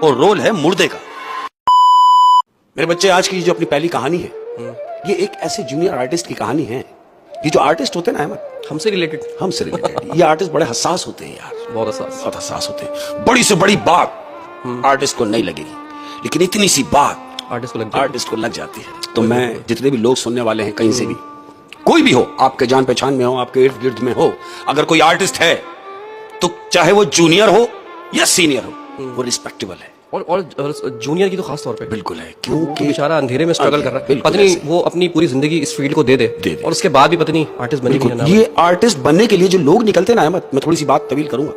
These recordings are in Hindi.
और रोल है मुर्दे का। मेरे बच्चे, आज की जो अपनी पहली कहानी है, ये एक ऐसे जूनियर आर्टिस्ट की कहानी है। ये जो आर्टिस्ट होते हैं ना अहमद, हमसे रिलेटेड ये आर्टिस्ट बड़े हसास होते हैं यार, बहुत हसास होते हैं। बड़ी से बड़ी बात आर्टिस्ट को नहीं लगेगी, लेकिन इतनी सी बात आर्टिस्ट को लग जाती है। तो मैं जितने भी लोग सुनने वाले हैं, कहीं से भी कोई भी हो, आपके जान पहचान में हो, आपके इर्द गिर्द में हो, अगर कोई आर्टिस्ट है तो चाहे वो जूनियर हो या सीनियर हो, वो रिस्पेक्टेबल है। और जूनियर की तो खास तौर पे बिल्कुल है, क्योंकि बेचारा अंधेरे में स्ट्रगल कर रहा है, पता नहीं वो अपनी पूरी जिंदगी इस फील्ड को दे दे और उसके बाद भी पता नहीं आर्टिस्ट बनेगी ना। ये आर्टिस्ट बनने के लिए जो लोग निकलते हैं ना अहमद, मैं थोड़ी सी बात तवील करूंगा,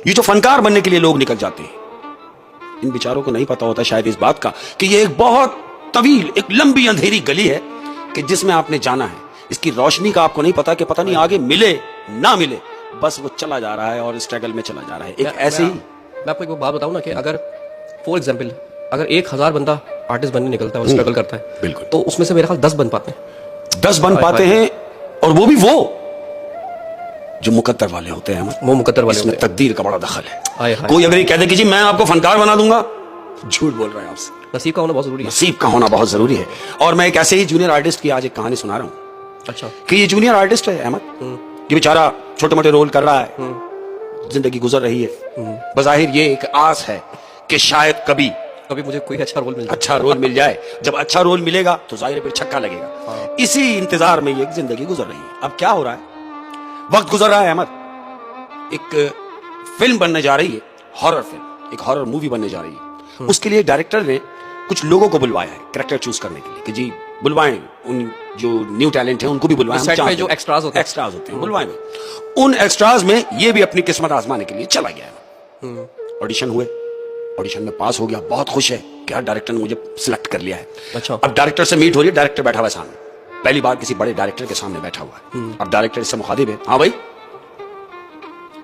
ये जो फनकार बनने के लिए लोग निकल जाते हैं, इन बेचारों को नहीं पता होता शायद इस बात का कि ये एक बहुत तवील, एक लंबी अंधेरी गली है कि जिसमें आपने जाना है। इसकी रोशनी का आपको नहीं पता कि पता नहीं आगे मिले ना मिले, बस वो चला जा रहा है और स्ट्रगल में चला जा रहा है। एक ऐसे ही मैं आपको एक बात बताऊं ना कि अगर फॉर एग्जाम्पल अगर 1000 बंदा आर्टिस्ट बनने निकलता है और स्ट्रगल करता है, बिल्कुल, तो उसमें से मेरे ख्याल 10 बन पाते हैं, 10 बन पाते हैं। और वो भी वो जो मुकद्दर वाले होते हैं, वो मुकद्दर वाले, इसमें तकदीर का बड़ा दखल है। कोई अगर ये कह दे कि जी मैं आपको फनकार बना दूंगा, झूठ बोल रहा है आपसे। नसीब का होना बहुत जरूरी है, नसीब का होना बहुत जरूरी है। और मैं एक ऐसे ही जूनियर आर्टिस्ट की आज एक कहानी सुना रहा हूँ। अच्छा, कि ये जूनियर आर्टिस्ट है अहमद, ये बेचारा छोटे मोटे रोल कर रहा है, जिंदगी गुजर रही है। बज़ाहिर ये एक आस है कि शायद कभी मुझे कोई अच्छा रोल मिल जाए। जब अच्छा रोल मिलेगा तो जाहिर है फिर छक्का लगेगा। इसी इंतजार में ये जिंदगी गुजर रही है। अब क्या हो रहा है, वक्त गुजर रहा है अहमद, एक फिल्म बनने जा रही है, हॉरर फिल्म, एक हॉरर मूवी बनने जा रही है। उसके लिए डायरेक्टर ने कुछ लोगों को बुलवाया है कैरेक्टर चूज करने के लिए कि जी बुलवाएं, उन जो न्यू टैलेंट है उनको भी बुलवाएं, जो एक्स्ट्राज होते हैं बुलवाएं। उन एक्स्ट्राज में ये भी अपनी किस्मत आजमाने के लिए चला गया है। ऑडिशन हुए, ऑडिशन में पास हो गया, बहुत खुश है क्या डायरेक्टर ने मुझे सिलेक्ट कर लिया है। अच्छा, अब डायरेक्टर से मीट हो रही है, डायरेक्टर बैठा हुआ है सामने, पहली बार किसी बड़े डायरेक्टर के सामने बैठा हुआ है। अब डायरेक्टर इससे मुखातिब है, हाँ भाई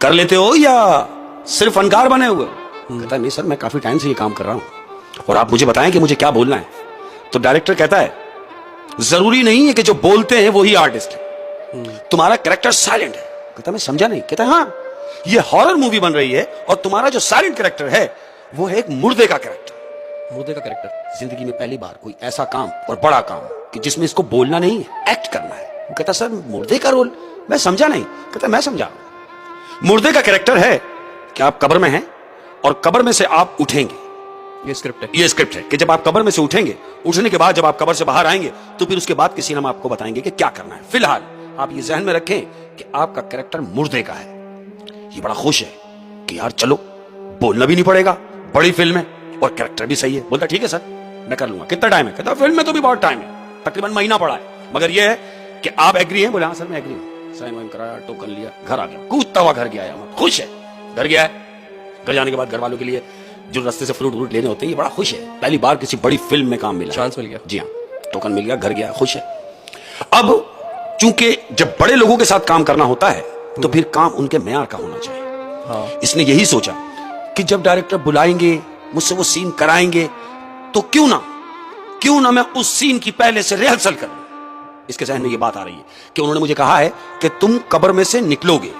कर लेते हो या सिर्फ फनकार बने हुए हो? कहता है नहीं सर, मैं काफी टाइम से ये काम कर रहा हूं और आप मुझे बताएं कि मुझे क्या बोलना है। तो डायरेक्टर कहता है जरूरी नहीं है कि जो बोलते हैं वो ही आर्टिस्ट है, तुम्हारा कैरेक्टर साइलेंट है। कहता मैं समझा नहीं। कहता है हाँ, ये हॉरर मूवी बन रही है और तुम्हारा जो साइलेंट कैरेक्टर है वो है एक मुर्दे का कैरेक्टर। जिंदगी में पहली बार कोई ऐसा काम और बड़ा काम कि जिसमें इसको बोलना नहीं है, एक्ट करना है। वो कहता सर मुर्दे का रोल, मैं समझा नहीं। कहता मैं समझा, मुर्दे का कैरेक्टर है कि आप कब्र में हैं और कब्र में से आप उठेंगे। ये स्क्रिप्ट है कि जब आप कब्र में से उठेंगे, उठने के बाद जब आप कब्र से बाहर आएंगे तो फिर उसके बाद किसी ने हम आपको बताएंगे कि क्या करना है। फिलहाल आप ये जहन में रखें कि आपका कैरेक्टर मुर्दे का है। ये बड़ा खुश है कि यार चलो बोलना भी नहीं पड़ेगा, बड़ी फिल्म है और कैरेक्टर भी सही है। बोलता ठीक है सर मैं कर लूंगा। कितना टाइम है? कहता फिल्म में तो भी बहुत टाइम है, तकरीबन महीना पड़ा है, मगर ये है कि आप एग्री हैं? बोले हाँ सर मैं एग्री हूँ। साइन वाइन कराया, टोकन लिया, घर आ गया, कूदता हुआ घर गया, खुश है। घर गया है, घर जाने के बाद घर वालों के लिए जो रास्ते से फ्रूट व्रूट लेने होते हैं, ये बड़ा खुश है, पहली बार किसी बड़ी फिल्म में काम मिला, चांस मिल गया। जी हाँ, टोकन मिल गया, घर गया, खुश है। अब चूंकि जब बड़े लोगों के साथ काम करना होता है तो फिर काम उनके मेयार का होना चाहिए। हाँ। इसने यही सोचा कि जब डायरेक्टर बुलाएंगे, मुझसे वो सीन कराएंगे, तो क्यों ना मैं उस सीन की पहले से रिहर्सल करूं। इसके जहन में ये बात आ रही है कि उन्होंने मुझे कहा है कि तुम कब्र में से निकलोगे,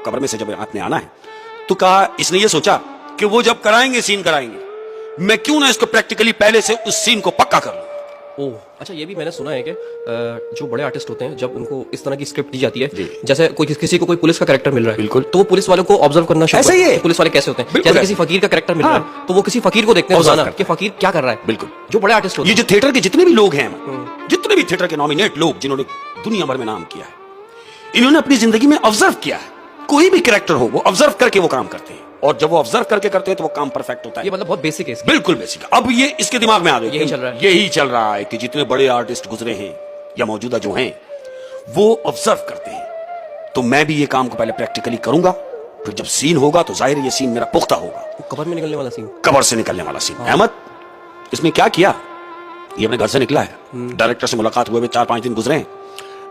कब्र में से जब आपने आना है, तो कहा, इसने ये सोचा कि वो जब कराएंगे, सीन कराएंगे, मैं क्यों ना इसको प्रैक्टिकली पहले से उस सीन को पक्का कर लूं। ओह अच्छा, ये भी मैंने सुना है कि जो बड़े आर्टिस्ट होते हैं जब उनको इस तरह की स्क्रिप्ट दी जाती है, जैसे किसी को कोई पुलिस का कैरेक्टर मिल रहा है, बिल्कुल, तो वो पुलिस वालों को ऑब्जर्व करना शुरू करते हैं, पुलिस वाले कैसे होते हैं। जैसे किसी फकीर का कैरेक्टर मिल रहा है तो वो किसी फकीर को देखते हैं कि फकीर क्या कर रहा है। बिल्कुल, जो बड़े आर्टिस्ट होते हैं, ये जो थिएटर के जितने भी लोग हैं, जितने भी थिएटर के नॉमिनेट लोग जिन्होंने दुनिया भर में नाम किया है, इन्होंने अपनी जिंदगी में ऑब्जर्व किया है। कोई भी कैरेक्टर हो वो ऑब्जर्व करके वो काम करते हैं, और जब वो ऑब्जर्व करके करते हैं तो वो काम परफेक्ट होता है। ये मतलब बहुत बेसिक है, बिल्कुल बेसिक। अब ये इसके दिमाग में आ गया, यही चल रहा है कि जितने बड़े आर्टिस्ट गुजरे हैं या मौजूदा जो हैं वो ऑब्जर्व करते हैं, तो मैं भी ये काम को पहले प्रैक्टिकली करूंगा, फिर जब सीन होगा तो जाहिर ये सीन मेरा पुख्ता होगा। कब्र में निकलने वाला सीन, कब्र से निकलने वाला सीन। अहमद इसने क्या किया, ये अपने घर से निकला है, डायरेक्टर से मुलाकात हुए 4-5 दिन गुजरे हैं,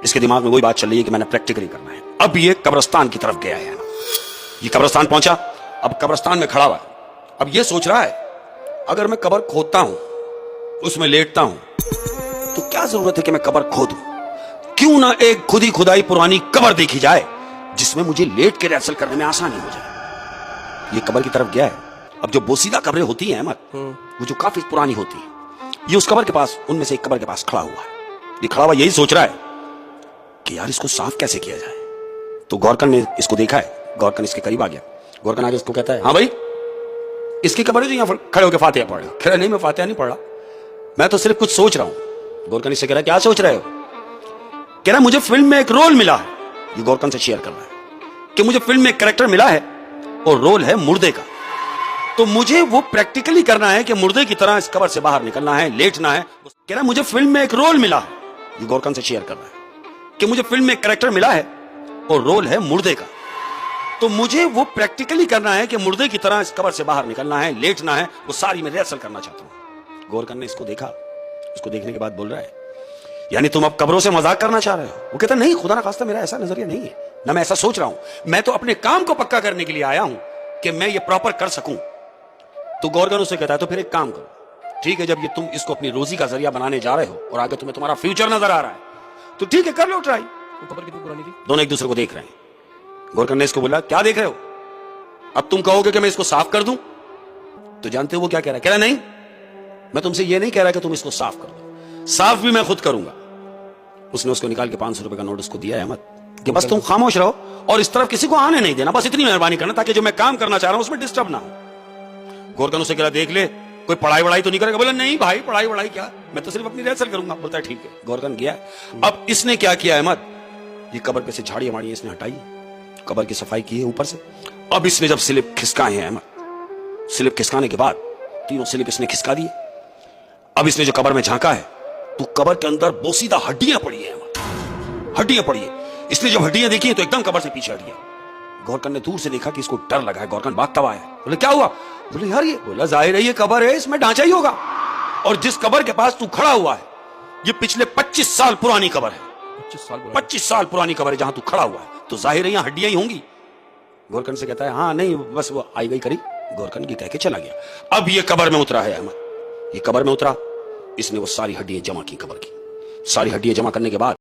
इसके दिमाग में वही बात चल रही है कि मैंने प्रैक्टिकली करना है। अब ये कब्रिस्तान की तरफ गया है, ये कब्रिस्तान पहुंचा, अब कब्रिस्तान में खड़ा हुआ है, अब ये सोच रहा है अगर मैं कब्र खोदता हूं, उसमें लेटता हूं, तो क्या जरूरत है कि मैं कब्र खोदूं, क्यों ना एक खुदी खुदाई पुरानी कब्र देखी जाए जिसमें मुझे लेट के रिहर्सल करने में आसानी हो जाए। ये कब्र की तरफ गया है, अब जो बोसीदा कब्रें होती हैं अहमद, वो जो काफी पुरानी होती है, ये उस कब्र के पास, उनमें से एक कब्र के पास खड़ा हुआ है। ये खड़ा हुआ यही सोच रहा है कि यार इसको साफ कैसे किया जाए। तो गौरकन ने इसको देखा है, गौरकन इसके करीब आ गया। गौरकन आगे इसको कहता है, हाँ भाई इसकी कब्र है जो यहाँ खड़े होकर फातिहा पढ़ रहे हो। कह रहा नहीं मैं फातिहा नहीं पढ़ रहा, मैं तो सिर्फ कुछ सोच रहा हूं। गौरकन इससे कह रहा है क्या सोच रहे हो? कह रहा मुझे फिल्म में एक रोल मिला है, ये गौरकन से शेयर कर रहा है कि मुझे फिल्म में एक कैरेक्टर मिला है और रोल है मुर्दे का। तो मुझे वो प्रैक्टिकली करना है कि मुर्दे की तरह इस कब्र से बाहर निकलना है, लेटना है। कह रहा मुझे फिल्म में एक रोल मिला है, ये गौरकन से शेयर कर रहा है कि मुझे फिल्म में एक कैरेक्टर मिला है और रोल है मुर्दे का। तो मुझे वो प्रैक्टिकली करना है कि मुर्दे की तरह इस कब्र से बाहर निकलना है, लेटना है, वो सारी मैं रिहर्सल करना चाहता हूं। गौरकन ने इसको देखा, इसको देखने के बाद बोल रहा है यानी तुम अब कब्रों से मजाक करना चाह रहे हो? वो कहता नहीं खुदा ना खास्ता मेरा ऐसा नजरिया नहीं है, ना मैं ऐसा सोच रहा हूं, मैं तो अपने काम को पक्का करने के लिए आया हूं कि मैं ये प्रॉपर कर सकूं। तो गौरकन उसे कहता है तो फिर एक काम करो, ठीक है जब ये तुम इसको अपनी रोजी का जरिया बनाने जा रहे हो और आगे तुम्हें तुम्हारा फ्यूचर नजर आ रहा है तो ठीक है कर लो ट्राई। कब्र कितनी पुरानी थी? दोनों एक दूसरे को देख रहे हैं। गौरकन ने इसको बोला क्या देख रहे हो? अब तुम कहोगे कि मैं इसको साफ कर दूं? तो जानते हो वो क्या कह रहा है? कह रहा नहीं मैं तुमसे ये नहीं कह रहा कि तुम इसको साफ कर दो, साफ भी मैं खुद करूंगा। उसने उसको निकाल के 500 रुपए का नोट उसको दिया अहमद कि बस तुम खामोश रहो और इस तरफ किसी को आने नहीं देना, बस इतनी मेहरबानी करना ताकि जो मैं काम करना चाह रहा हूं उसमें डिस्टर्ब ना हो। गौरकन उसे कह रहा देख ले कोई पढ़ाई वढ़ाई तो नहीं करेगा? बोला नहीं भाई पढ़ाई वढ़ाई क्या, मैं तो सिर्फ अपनी रिहर्सल करूंगा। बोलता है ठीक है। गौरकन गया। अब इसने क्या किया अहमद, ये कब्र पे से झाड़ियां वाड़ियां इसने हटाई, कब्र की सफाई की है ऊपर से। अब इसने जब स्लिप खिसकाए हैं अहमद, स्लिप खिसकाने के बाद तीनों स्लिप इसने खिसका दिए। अब इसने जो कब्र में झांका है तो कब्र के अंदर बोसीदा हड्डियां पड़ी है, हड्डियां पड़ी है। इसने जब हड्डियां देखी तो एकदम कब्र से पीछे हट गया। गौरकन ने दूर से देखा कि इसको डर लगा है। गौरकन भागता हुआ आया, बोले क्या हुआ? बोले यार ये, बोला जाहिर है ये कब्र है, इसमें ढांचा ही होगा, और जिस कब्र के पास तू खड़ा हुआ है ये पिछले 25 साल पुरानी कब्र है। 25 साल पुरानी कब्र है जहां तू खड़ा हुआ है, तो जाहिर है यहां हड्डियां ही होंगी। गौरकन से कहता है हाँ नहीं बस वो आई गई करी। गौरकन की कह के चला गया। अब ये कब्र में उतरा है अहमद, ये कब्र में उतरा, इसने वो सारी हड्डियां जमा की, कब्र की सारी हड्डियां जमा करने के बाद